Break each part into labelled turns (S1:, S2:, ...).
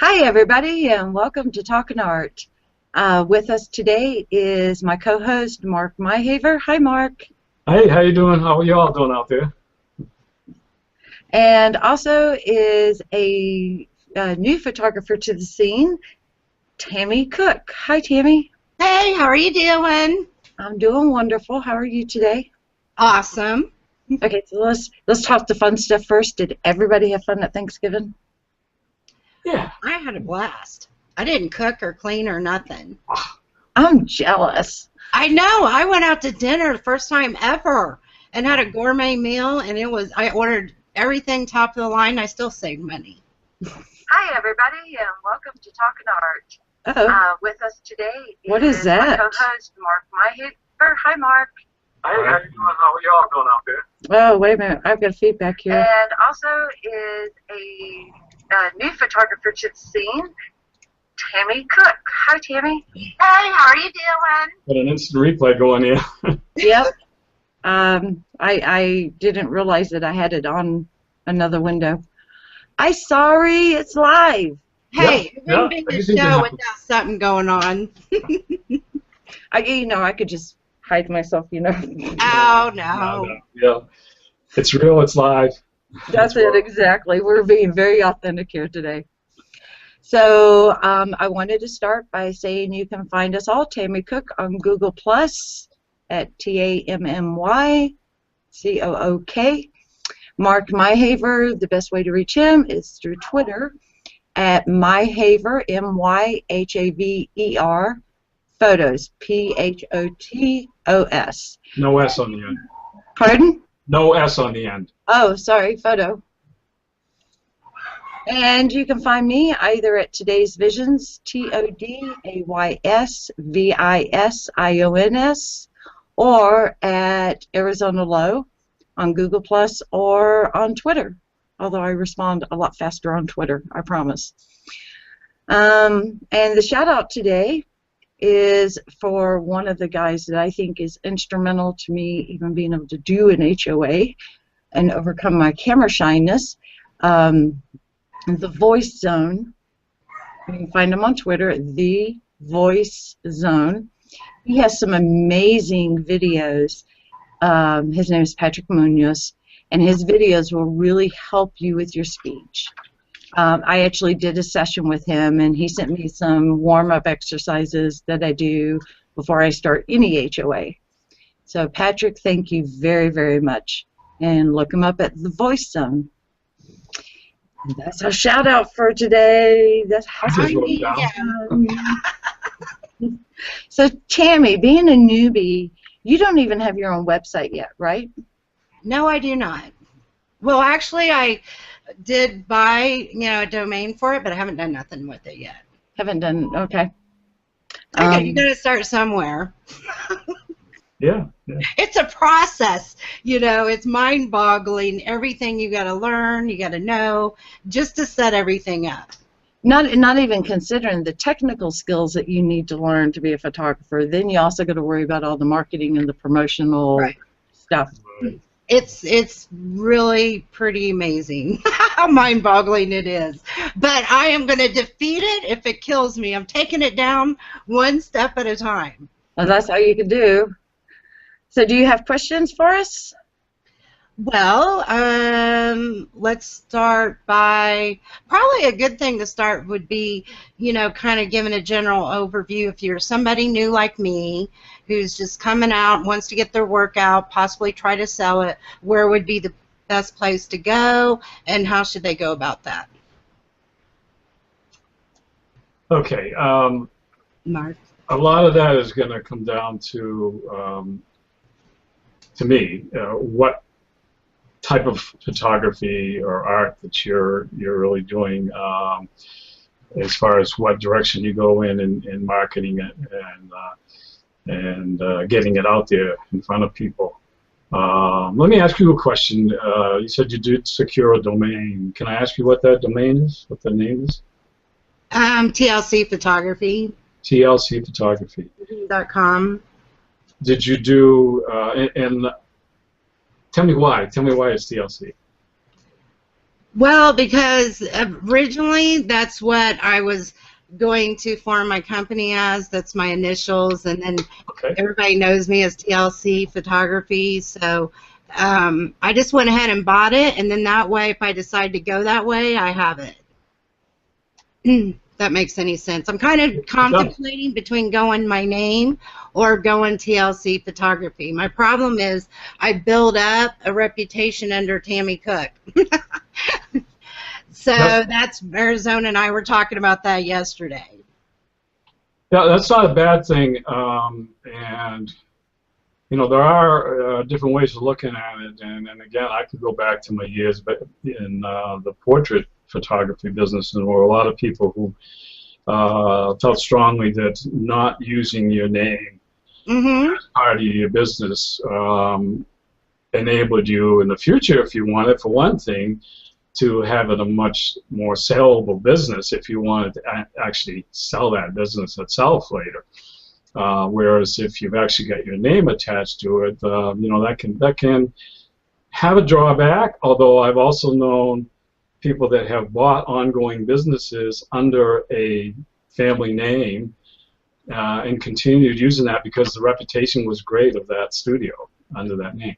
S1: Hi, everybody, and welcome to Talkin' Art. With us today is my co-host, Mark Myhaver. Hi, Mark.
S2: Hey, how you doing? How are you all doing out there?
S1: And also is a new photographer to the scene, Tammy Cook. Hi, Tammy.
S3: Hey, how are you doing?
S1: I'm doing wonderful. How are you today?
S3: Awesome.
S1: Okay, so let's talk the fun stuff first. Did everybody have fun at Thanksgiving?
S2: Yeah.
S3: I had a blast. I didn't cook or clean or nothing.
S1: I'm jealous.
S3: I know. I went out to dinner the first time ever and had a gourmet meal, and I ordered everything top of the line. I still saved money.
S4: Hi, everybody, and welcome to Talkin' Art.
S1: Uh-oh.
S4: With us today
S1: What is that?
S4: my co-host, Mark Myhaver. Hi, Mark.
S2: Hey, how you doing? How are you all doing out there?
S1: Oh, wait a minute. I've got feedback here.
S4: And also is a new photographer to the scene, Tammy Cook. Hi, Tammy. Hey, how are you doing?
S2: Got an instant replay going here.
S1: Yep. I didn't realize that I had it on another window. I'm sorry, it's live.
S3: Hey, it
S2: Yeah,
S3: wouldn't be the
S2: everything can
S3: show
S2: happen.
S3: without something going on.
S1: I could just hide myself,
S3: Oh, no.
S2: Yeah. It's real, it's live.
S1: That's it, exactly. We're being very authentic here today. So I wanted to start by saying you can find us all, Tammy Cook, on Google Plus at TammyCook. Mark Myhaver, the best way to reach him is through Twitter at Myhaver, Myhaver, photos, Photos.
S2: No S on the end.
S1: Pardon?
S2: No S on the end.
S1: Oh, sorry, photo. And you can find me either at Today's Visions, TODAYSVISIONS, or at Arizona Low on Google Plus or on Twitter. Although I respond a lot faster on Twitter, I promise. And the shout out today is for one of the guys that I think is instrumental to me even being able to do an HOA and overcome my camera shyness. The Voice Zone. You can find him on Twitter, The Voice Zone. He has some amazing videos. His name is Patrick Munoz, and his videos will really help you with your speech. I actually did a session with him, and he sent me some warm-up exercises that I do before I start any HOA. So, Patrick, thank you very, very much. And look him up at The Voice Zone. That's our shout out for today. That's how
S2: I just wrote it down.
S1: So, Tammy, being a newbie, you don't even have your own website yet, right?
S3: No, I do not. Well, actually, I did buy, a domain for it, but I haven't done nothing with it yet.
S1: Haven't done, okay.
S3: Okay, you got to start somewhere.
S2: Yeah.
S3: It's a process, it's mind-boggling. Everything you got to learn, you got to know, just to set everything up.
S1: Not even considering the technical skills that you need to learn to be a photographer. Then you also got to worry about all the marketing and the promotional stuff.
S2: Right.
S3: It's really pretty amazing how mind-boggling it is. But I am going to defeat it if it kills me. I'm taking it down one step at a time.
S1: Well, that's all you can do. So do you have questions for us?
S3: Well, let's start by, probably a good thing to start would be, kind of giving a general overview. If you're somebody new like me who's just coming out, wants to get their work out, possibly try to sell it, where would be the best place to go, and how should they go about that?
S2: Okay.
S3: Mark?
S2: A lot of that is going to come down to me, what type of photography or art that you're really doing, as far as what direction you go in marketing it and getting it out there in front of people. Let me ask you a question. You said you did secure a domain. Can I ask you what that domain is? What the name is?
S3: TLC Photography.
S2: TLCphotography.com. Did you do, and tell me why. Tell me why it's TLC.
S3: Well, because originally that's what I was going to form my company as. That's my initials, and then
S2: Okay.
S3: everybody knows me as TLC Photography. So I just went ahead and bought it, and then that way, if I decide to go that way, I have it. That makes any sense. I'm kind of contemplating between going my name or going TLC Photography. My problem is I build up a reputation under Tammy Cook. So that's Arizona, and I were talking about that yesterday.
S2: Yeah, that's not a bad thing, and you know there are different ways of looking at it, and again I could go back to my years, but in the portrait photography business, and there were a lot of people who felt strongly that not using your name as part of your business enabled you in the future, if you wanted, for one thing, to have it a much more sellable business if you wanted to actually sell that business itself later. Whereas if you've actually got your name attached to it, you know, that can have a drawback. Although I've also known people that have bought ongoing businesses under a family name and continued using that because the reputation was great of that studio under that name.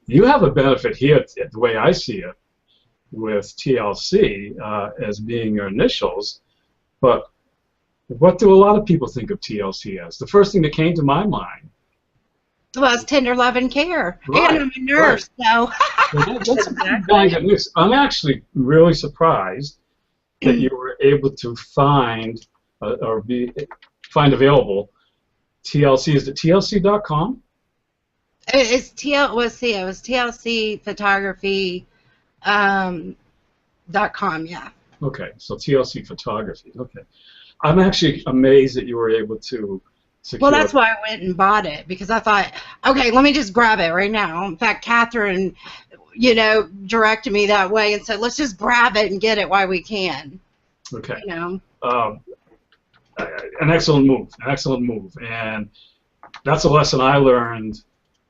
S2: You have a benefit here, the way I see it, with TLC as being your initials, but what do a lot of people think of TLC as? The first thing that came to my mind
S3: was tender love and care.
S2: Right,
S3: And I'm a nurse, so.
S2: Well, that's very good news. I'm actually really surprised that you were able to find find available TLC. Is it TLC.com?
S3: It was TLC Photography. .com, yeah.
S2: Okay, so TLC Photography. Okay, I'm actually amazed that you were able to secure.
S3: Well, that's why I went and bought it, because I thought, okay, let me just grab it right now. In fact, Catherine, you know, directed me that way and said, let's just grab it and get it while we can.
S2: Okay.
S3: You know.
S2: An excellent move. An excellent move, and that's a lesson I learned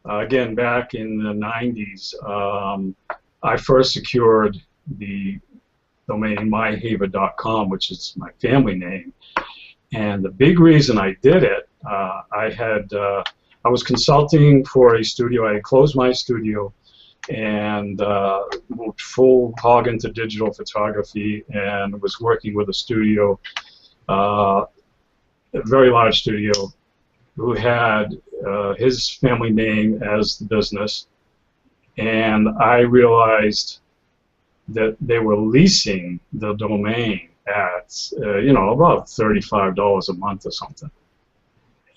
S2: again back in the '90s. I first secured the domain myhaver.com, which is my family name, and the big reason I did it, I was consulting for a studio. I had closed my studio and moved full hog into digital photography, and was working with a studio, a very large studio, who had his family name as the business. And I realized that they were leasing the domain at, you know, about $35 a month or something.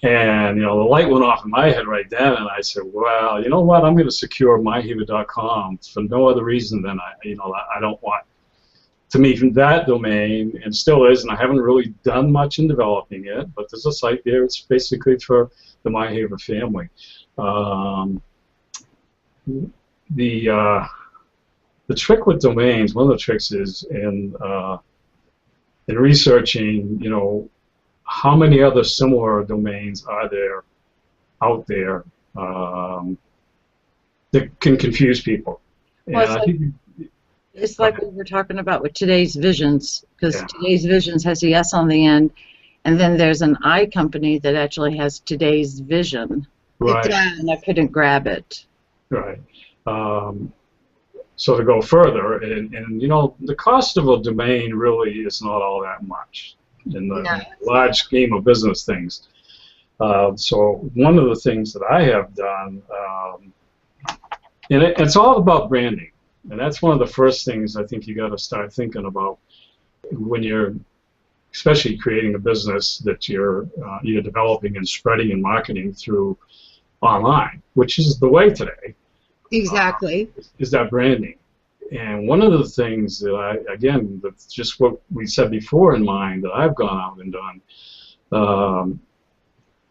S2: And, you know, the light went off in my head right then, and I said, well, you know what, I'm going to secure myhaver.com for no other reason than I don't want to me that domain, and still is, and I haven't really done much in developing it, but there's a site there. It's basically for the MyHaver family. The trick with domains, one of the tricks is in researching, you know, how many other similar domains are there out there that can confuse people. And
S1: Well,
S2: I think
S1: it's like what we're talking about with Today's Visions, because Today's Visions has a S on the end, and then there's an I company that actually has Today's Vision.
S2: right.
S1: And I couldn't grab it.
S2: Right. So to go further, and you know, the cost of a domain really is not all that much in the large scheme of business things. So one of the things that I have done, and it's all about branding, and that's one of the first things I think you got to start thinking about when you're, especially creating a business that you're developing and spreading and marketing through online, which is the way today.
S3: Exactly.
S2: Is that branding. And one of the things that that's just what we said before in mind, that I've gone out and done,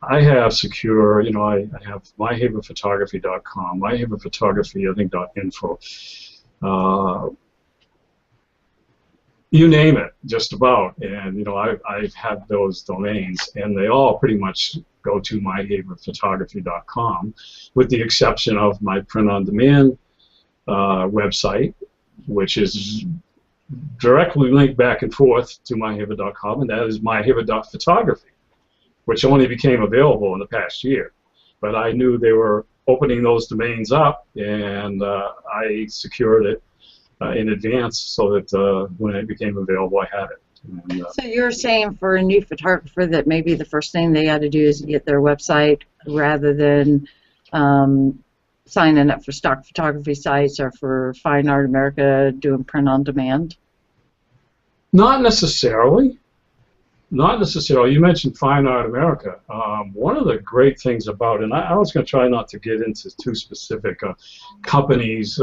S2: I have secure, you know, I have myhaverphotography.com, myhaverphotography, I think, .info. You name it, just about. And, you know, I've had those domains, and they all pretty much go to myhaverphotography.com, with the exception of my print-on-demand website, which is directly linked back and forth to myhiva.com, and that is myhiva.photography, which only became available in the past year. But I knew they were opening those domains up, and I secured it in advance so that when it became available, I had it. And,
S1: So you're saying for a new photographer that maybe the first thing they got to do is get their website rather than signing up for stock photography sites or for Fine Art America doing print on demand?
S2: Not necessarily. Not necessarily. You mentioned Fine Art America. One of the great things about it, and I was going to try not to get into too specific companies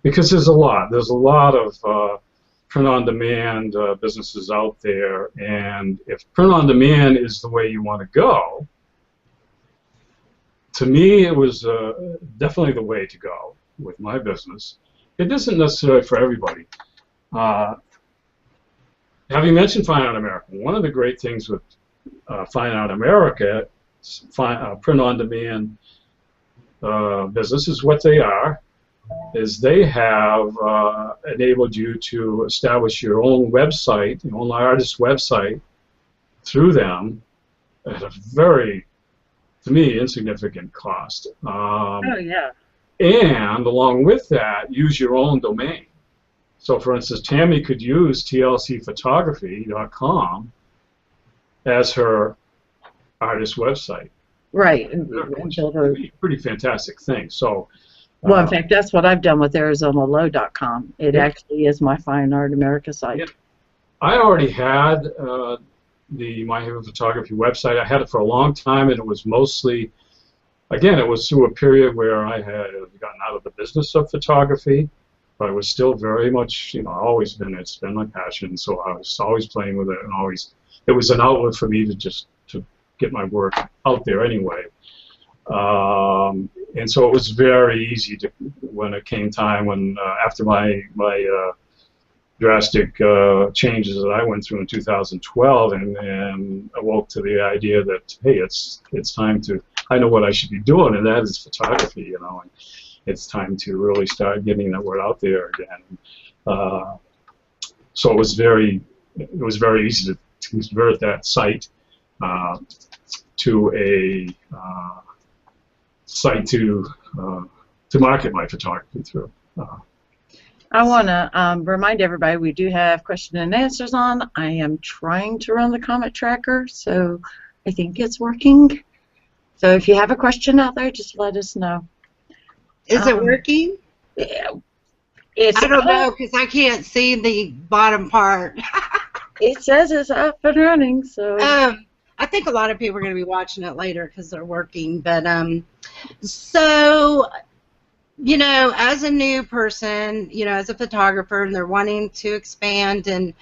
S2: because there's a lot. There's a lot of print-on-demand businesses out there, and if print-on-demand is the way you want to go, to me it was definitely the way to go with my business. It isn't necessarily for everybody. Having mentioned Fine Art America, one of the great things with Fine Art America, print-on-demand business is what they are, is they have enabled you to establish your own website, your own artist website, through them at a very, to me, insignificant cost.
S1: Oh, yeah.
S2: And along with that, use your own domain. So, for instance, Tammy could use tlcphotography.com as her artist website.
S1: Right.
S2: Pretty fantastic thing. So,
S1: well, in fact, that's what I've done with ArizonaLow.com. It actually is my Fine Art America site.
S2: Yeah. I already had the My Hiva Photography website. I had it for a long time, and it was mostly, again, it was through a period where I had gotten out of the business of photography, but it was still very much, you know, it's been my passion, so I was always playing with it, and always, it was an outlet for me to get my work out there anyway. And so it was very easy to, when it came time, when after my drastic changes that I went through in 2012, and awoke to the idea that, hey, it's time to, I know what I should be doing, and that is photography, you know, and it's time to really start getting that word out there again. So it was very easy to convert that site to a site to market my photography through.
S1: I want to remind everybody we do have question and answers on. I am trying to run the comment tracker, so I think it's working. So if you have a question out there, just let us know.
S3: Is it working?
S1: Yeah,
S3: I don't know because I can't see the bottom part.
S1: It says it's up and running, so.
S3: I think a lot of people are going to be watching it later because they're working. But so, you know, as a new person, you know, as a photographer, and they're wanting to expand and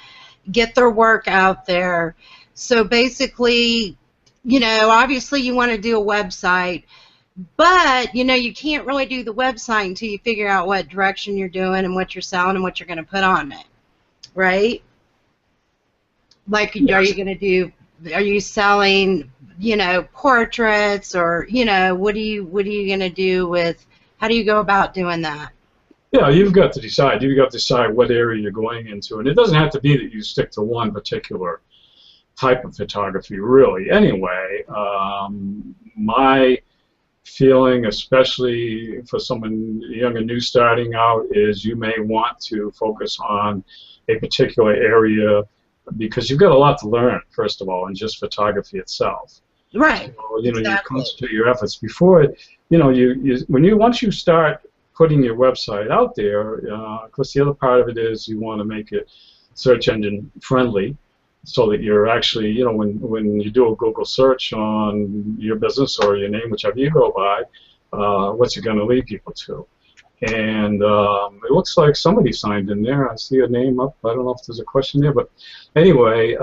S3: get their work out there. So basically, you know, obviously you want to do a website, but, you know, you can't really do the website until you figure out what direction you're doing and what you're selling and what you're going to put on it, right? Like, are you going to do, are you selling, you know, portraits, or, you know, what are you going to do with, how do you go about doing that?
S2: Yeah, you've got to decide. You've got to decide what area you're going into, and it doesn't have to be that you stick to one particular type of photography, really. Anyway, my feeling, especially for someone young and new starting out, is you may want to focus on a particular area because you've got a lot to learn, first of all, in just photography itself.
S3: Right.
S2: So, you know,
S3: exactly.
S2: you concentrate your efforts before it. You know, once you start putting your website out there, of course, the other part of it is you want to make it search engine friendly, so that you're actually, you know, when you do a Google search on your business or your name, whichever you go by, what's it going to lead people to? And it looks like somebody signed in there. I see a name up. I don't know if there's a question there, but anyway,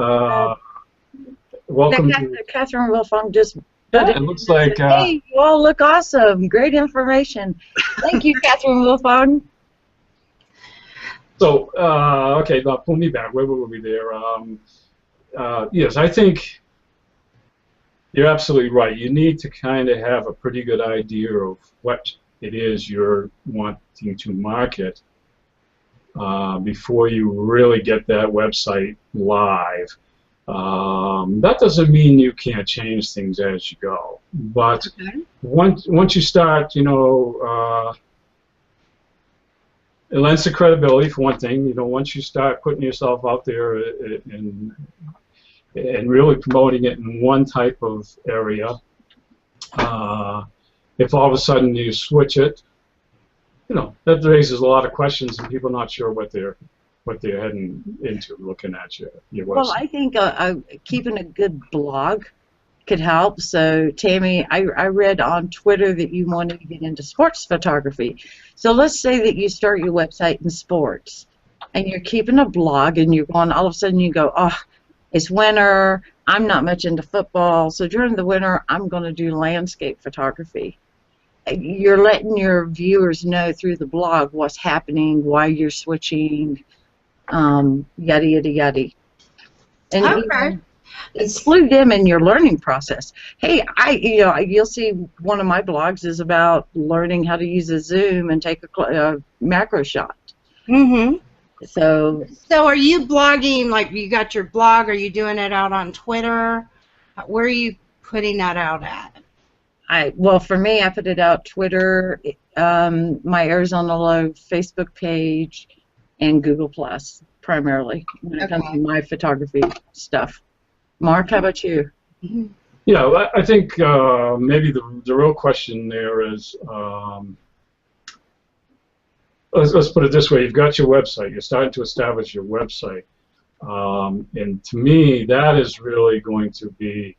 S2: welcome to
S1: Catherine Wilfong just.
S2: It looks like.
S1: Hey, you all look awesome. Great information. Thank you, Catherine Wilfong.
S2: So, okay, now pull me back. Where were we there? Yes, I think you're absolutely right. You need to kind of have a pretty good idea of what it is you're wanting to market before you really get that website live. That doesn't mean you can't change things as you go, but once you start, you know, it lends to credibility for one thing. You know, once you start putting yourself out there and really promoting it in one type of area, if all of a sudden you switch it, you know, that raises a lot of questions and people are not sure what they're heading into looking at your website.
S1: Well, I think keeping a good blog could help. So, Tammy, I read on Twitter that you wanted to get into sports photography. So let's say that you start your website in sports, and you're keeping a blog, and you're going, all of a sudden you go, oh, it's winter, I'm not much into football, so during the winter I'm going to do landscape photography. You're letting your viewers know through the blog what's happening, why you're switching, yada yada yada, and
S3: Okay.
S1: include them in your learning process. Hey, you'll see one of my blogs is about learning how to use a zoom and take a macro shot.
S3: Mm-hmm.
S1: So
S3: are you blogging, like you got your blog, are you doing it out on Twitter? Where are you putting that out at?
S1: Well, for me, I put it out Twitter, my Arizona Low Facebook page, and Google Plus primarily when it comes to my photography stuff. Mark, how about you?
S2: Yeah, I think maybe the real question there is, let's put it this way: you've got your website, you're starting to establish your website, and to me, that is really going to be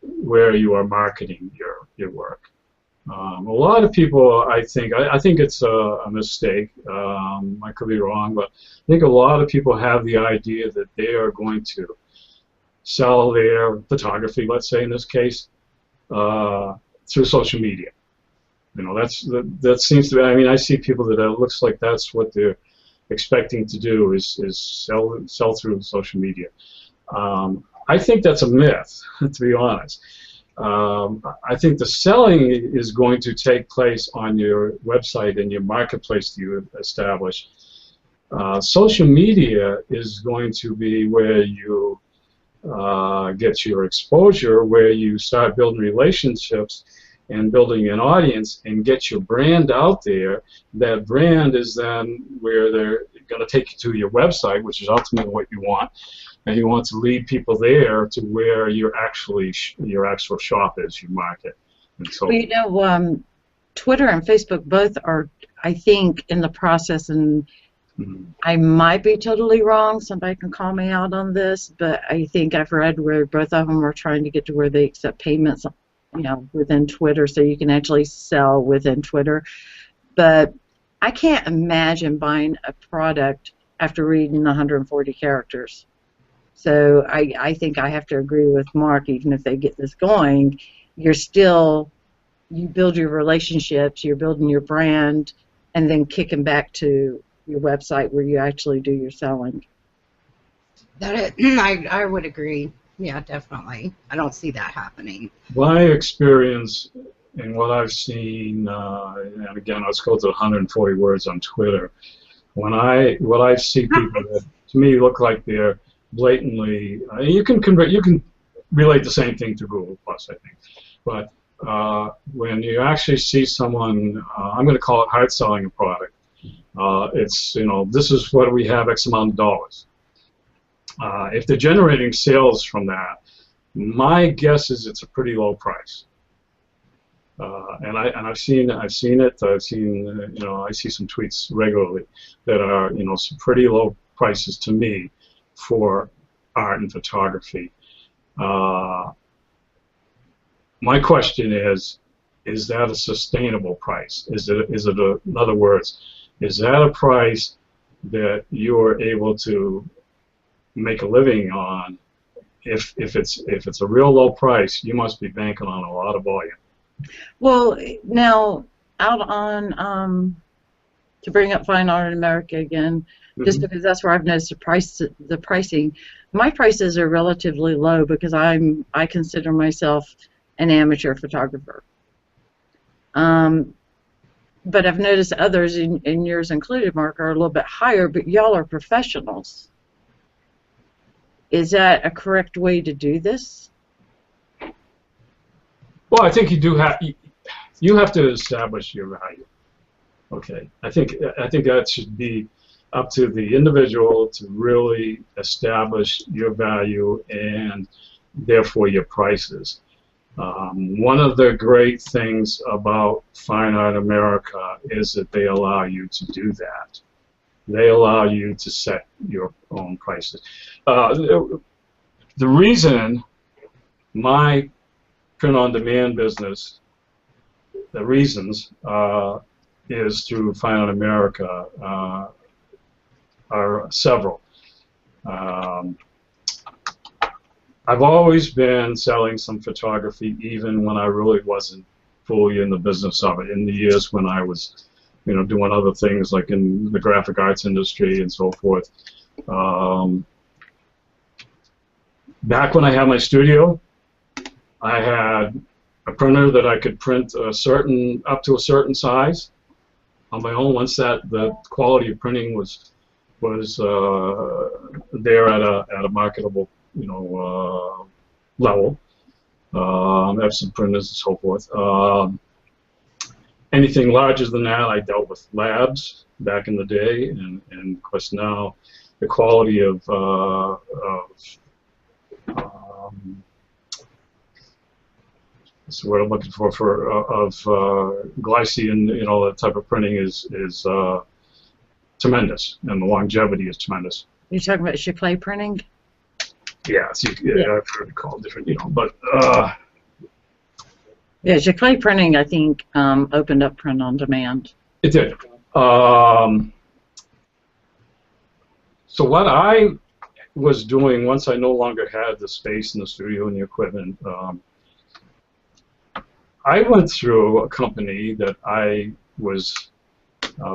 S2: where you are marketing your work. A lot of people, I think it's a mistake. I could be wrong, but I think a lot of people have the idea that they are going to sell their photography, let's say in this case, through social media. You know, that seems to be. I mean, I see people that it looks like that's what they're expecting to do is sell through social media. I think that's a myth, to be honest. I think the selling is going to take place on your website and your marketplace that you establish. Social media is going to be where you get your exposure, where you start building relationships and building an audience and get your brand out there. That brand is then where they're going to take you to your website, which is ultimately what you want. And you want to lead people there to where your actual shop is, your market. And so,
S1: well, you know, Twitter and Facebook both are, I think, in the process, and I might be totally wrong. Somebody can call me out on this, but I think I've read where both of them are trying to get to where they accept payments, you know, within Twitter, so you can actually sell within Twitter. But I can't imagine buying a product after reading 140 characters. So I think I have to agree with Mark. Even if they get this going, you build your relationships, you're building your brand, and then kicking back to your website where you actually do your selling.
S3: I would agree. Yeah, definitely. I don't see that happening.
S2: My experience and what I've seen, and again, let's go to 140 words on Twitter. What I see people that to me look like they're blatantly, you can relate the same thing to Google Plus, I think, but when you actually see someone, I'm going to call it hard selling a product. It's, you know, this is what we have, X amount of dollars. If they're generating sales from that, my guess is it's a pretty low price. And I've seen it. You know, I see some tweets regularly that are, you know, some pretty low prices to me for art and photography. My question is that a sustainable price? Is it in other words, is that a price that you are able to make a living on? If it's a real low price, you must be banking on a lot of volume. Well,
S1: now out on to bring up Fine Art in America again, just because that's where I've noticed the pricing. My prices are relatively low because I consider myself an amateur photographer. but I've noticed others, and yours included, Mark, are a little bit higher, but y'all are professionals. Is that a correct way to do this?
S2: Well, I think you have to establish your value. Okay, I think that should be up to the individual to really establish your value and therefore your prices. One of the great things about Fine Art America is that they allow you to do that. They allow you to set your own prices. The reason my print-on-demand business, the reasons, is through Fine Art America are several. I've always been selling some photography, even when I really wasn't fully in the business of it. In the years when I was, doing other things like in the graphic arts industry and so forth. Back when I had my studio, I had a printer that I could print up to a certain size on my own. Once the quality of printing was there at a marketable level, Epson printers and so forth. Anything larger than that, I dealt with labs back in the day, and of course now the quality of that's the word I'm looking for glycerin, that type of printing is tremendous, and the longevity is tremendous.
S1: You're talking about Chiclet printing?
S2: Yeah, I've heard it called different, but
S1: yeah, Chiclet printing, I think, opened up print on demand.
S2: It did. So what I was doing once I no longer had the space in the studio and the equipment, I went through a company that I was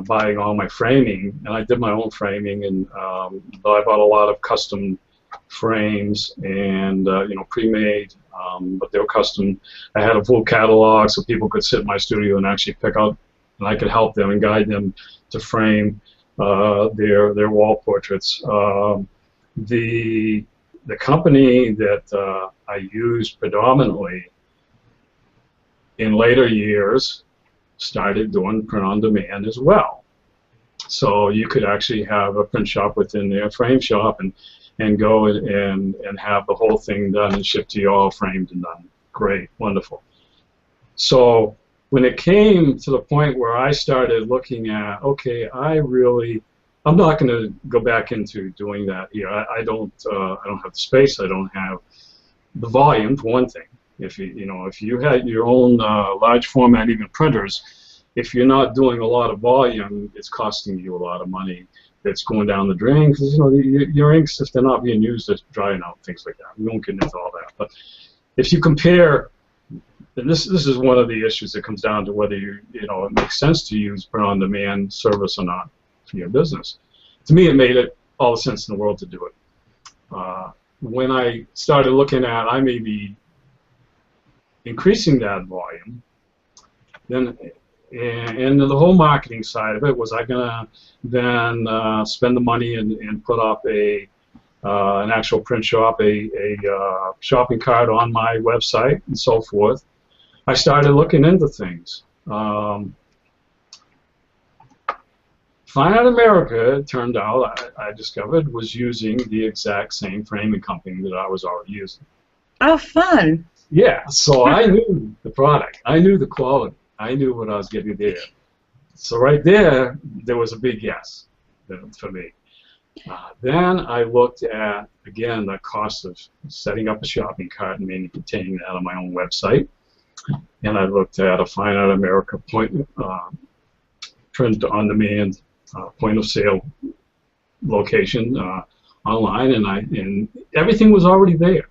S2: buying all my framing, and I did my own framing, and I bought a lot of custom frames and pre-made, but they were custom. I had a full catalog so people could sit in my studio and actually pick out, and I could help them and guide them to frame their wall portraits. The company that I used predominantly in later years started doing print on demand as well. So you could actually have a print shop within their frame shop and go and have the whole thing done and shipped to you all framed and done. Great, wonderful. So when it came to the point where I started looking at, okay, I'm not going to go back into doing that here. I don't have the space. I don't have the volume, for one thing. If you had your own large format, even printers, if you're not doing a lot of volume, it's costing you a lot of money. It's going down the drain because your inks, if they're not being used, they're drying out, things like that. We won't get into all that. But if you compare, and this is one of the issues that comes down to whether it makes sense to use print-on-demand service or not for your business. To me, it made all the sense in the world to do it. When I started looking at, I may be increasing that volume, then. And the whole marketing side of it was, I gonna then spend the money and put up an actual print shop, a shopping cart on my website and so forth. I started looking into things. Fine Art America, it turned out, I discovered, was using the exact same framing company that I was already using.
S1: Oh, fun.
S2: Yeah, so I knew the product. I knew the quality. I knew what I was getting there. So right there was a big yes for me. Then I looked at, again, the cost of setting up a shopping cart and maintaining that on my own website. And I looked at a Fine Art America print-on-demand point-of-sale location online, and everything was already there.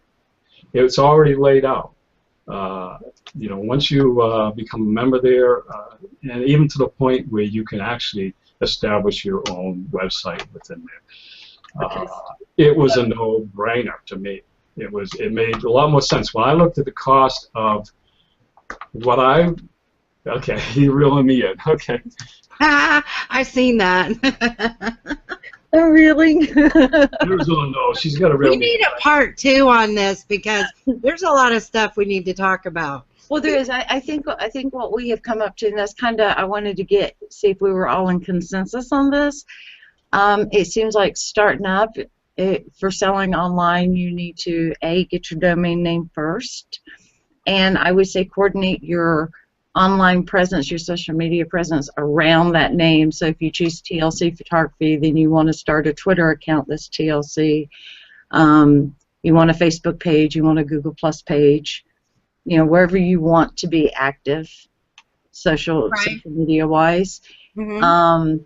S2: It's already laid out. Once you become a member there, and even to the point where you can actually establish your own website within there, it was a no-brainer to me. It made a lot more sense when I looked at the cost of what I Okay, you're reeling me in. Okay.
S3: I've seen that.
S1: Oh, really?
S2: Arizona, no, she's got to reel
S3: We
S2: me
S3: need
S2: in.
S3: a part 2 on this because there's a lot of stuff we need to talk about.
S1: Well, there is. I think what we have come up to, and that's kind of, I wanted to see if we were all in consensus on this. It seems like starting up for selling online, you need to get your domain name first, and I would say coordinate your online presence, your social media presence around that name. So if you choose TLC Photography, then you want to start a Twitter account that's TLC. You want a Facebook page, you want a Google Plus page, wherever you want to be active, social media wise.
S3: Mm-hmm.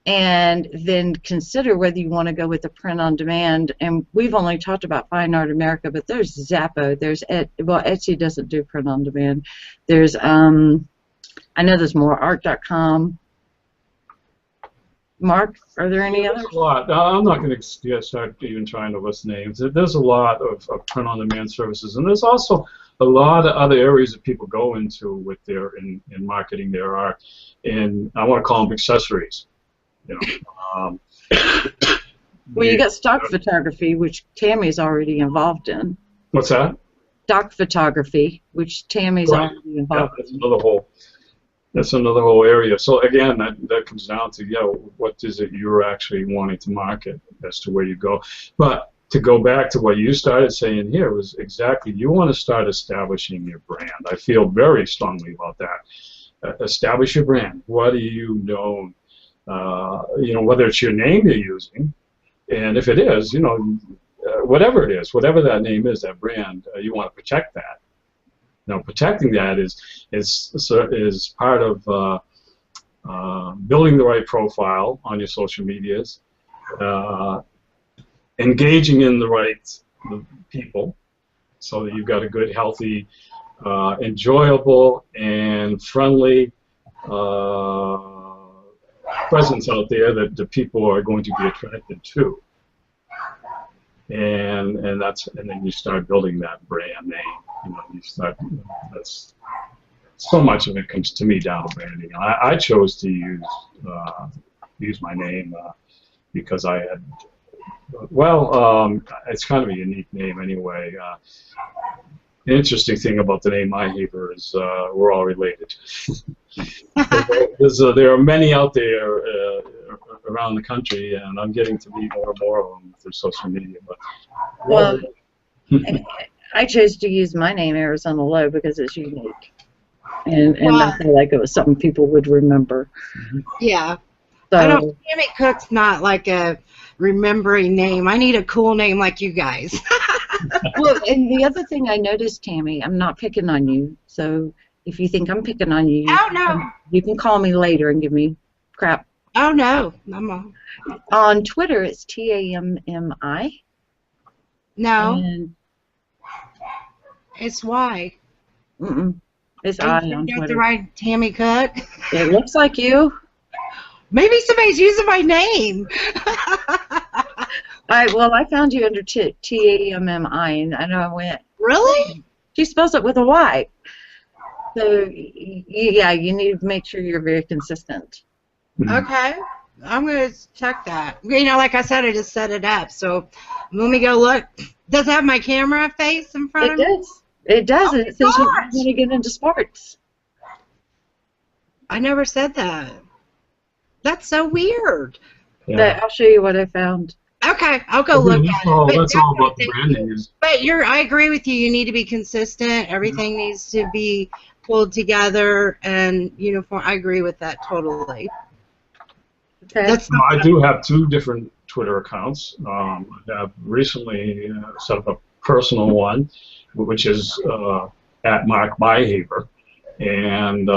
S1: And then consider whether you want to go with the print on demand. And we've only talked about Fine Art America, but there's Zappo, there's Etsy doesn't do print on demand. There's I know there's more, art.com. Mark, are there any others?
S2: A lot. I'm not going to start even trying to list names. There's a lot of print on demand services, and there's also a lot of other areas that people go into with in marketing their art, and I want to call them accessories.
S1: Well, you got stock photography, which Tammy's already involved in.
S2: What's that?
S1: Stock photography, which Tammy's already involved in.
S2: That's another whole area. So again, that comes down to what is it you're actually wanting to market as to where you go. But to go back to what you started saying here was exactly, you want to start establishing your brand. I feel very strongly about that. Establish your brand. What are you known? Whether it's your name you're using, and if it is, whatever it is, whatever that name is, that brand, you want to protect that. Protecting that is part of building the right profile on your social medias, engaging in the right people, so that you've got a good, healthy, enjoyable, and friendly presence out there that the people are going to be attracted to, and then you start building that brand name. That's so much of it comes to me down to branding. I chose to use my name because I had, it's kind of a unique name anyway. The interesting thing about the name Myhaver is we're all related. There are many out there around the country, and I'm getting to meet more and more of them through social media. But
S1: I chose to use my name, Arizona Low, because it's unique, and I feel like it was something people would remember.
S3: Yeah.
S1: So,
S3: Tammy Cook's not like a remembering name. I need a cool name like you guys.
S1: well, and the other thing I noticed, Tammy, I'm not picking on you, so if you think I'm picking on you, you can call me later and give me crap.
S3: Oh, no.
S1: On Twitter, it's TAMMI.
S3: No.
S1: And
S3: it's Y.
S1: It's I on
S3: got
S1: Twitter.
S3: the right Tammy Cook?
S1: It looks like you.
S3: Maybe somebody's using my name.
S1: I found you under TAMMI, and I went,
S3: really?
S1: She spells it with a Y. So, yeah, you need to make sure you're very consistent.
S3: Okay. I'm going to check that. Like I said, I just set it up. So let me go look. Does it have my camera face in front of me?
S1: It does. It does.
S3: Oh,
S1: It says you want to get into sports.
S3: I never said that. That's so weird.
S2: Yeah.
S1: I'll show you what I found.
S3: Okay, I'll go look at it.
S2: That's all about the branding.
S3: But I agree with you. You need to be consistent. Everything needs to be pulled together and uniform. I agree with that totally.
S1: Okay.
S2: I do have 2 different Twitter accounts. I have recently set up a personal one, which is at Mark Myhaver, and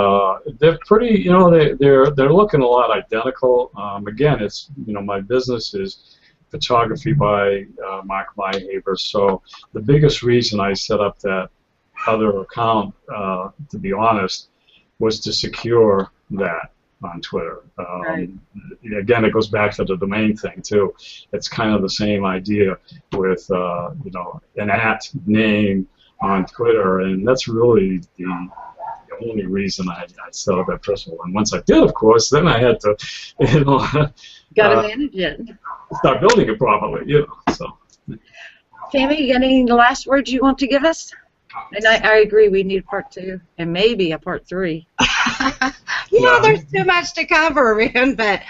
S2: they're pretty. They're looking a lot identical. Again, it's my business is photography by Mark Myhaver. So the biggest reason I set up that other account, to be honest, was to secure that on Twitter.
S1: Right.
S2: Again, it goes back to the domain thing too. It's kind of the same idea with an @ name on Twitter, and that's really the the only reason I set up that personal one. Once I did, of course, then I had to, you know,
S1: Got to manage it.
S2: start building it properly, you know. So,
S1: Tammy, you got any last words you want to give us? And I agree, we need part 2 and maybe a part 3.
S3: Yeah, there's too much to cover, man. But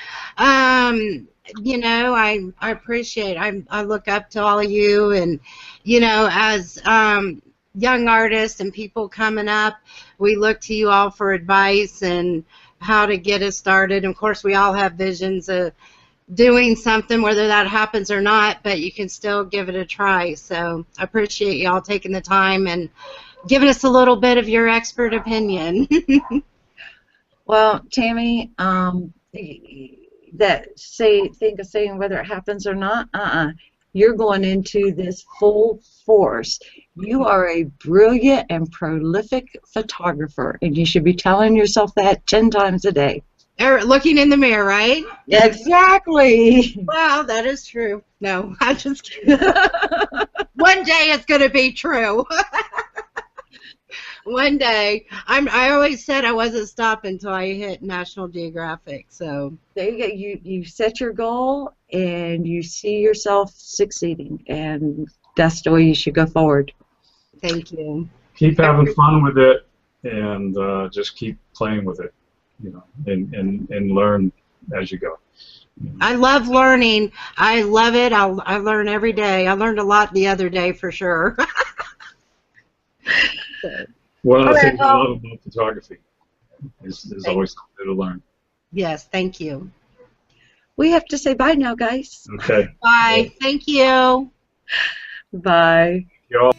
S3: you know, I appreciate. I look up to all of you, and you know, as young artists and people coming up, we look to you all for advice and how to get us started. And of course, we all have visions of doing something, whether that happens or not, but you can still give it a try. So I appreciate you all taking the time and giving us a little bit of your expert opinion.
S1: Well, Tammy, think of saying whether it happens or not, you're going into this full force. You are a brilliant and prolific photographer, and you should be telling yourself that 10 times a day.
S3: Or looking in the mirror, right?
S1: Exactly.
S3: Well, that is true. No, I'm just kidding. One day it's going to be true. One day. I always said I wasn't stopping until I hit National Geographic. So
S1: there you go. You set your goal and you see yourself succeeding, and that's the way you should go forward.
S3: Thank you.
S2: keep having fun with it, and just keep playing with it, you know, and learn as you go.
S3: I love learning. I love it. I learn every day. I learned a lot the other day for sure.
S2: One of the things I love about photography is always something to learn.
S3: Yes, thank you.
S1: We have to say bye now, guys.
S2: Okay.
S3: Bye. Thank you.
S1: Bye.
S2: Y'all.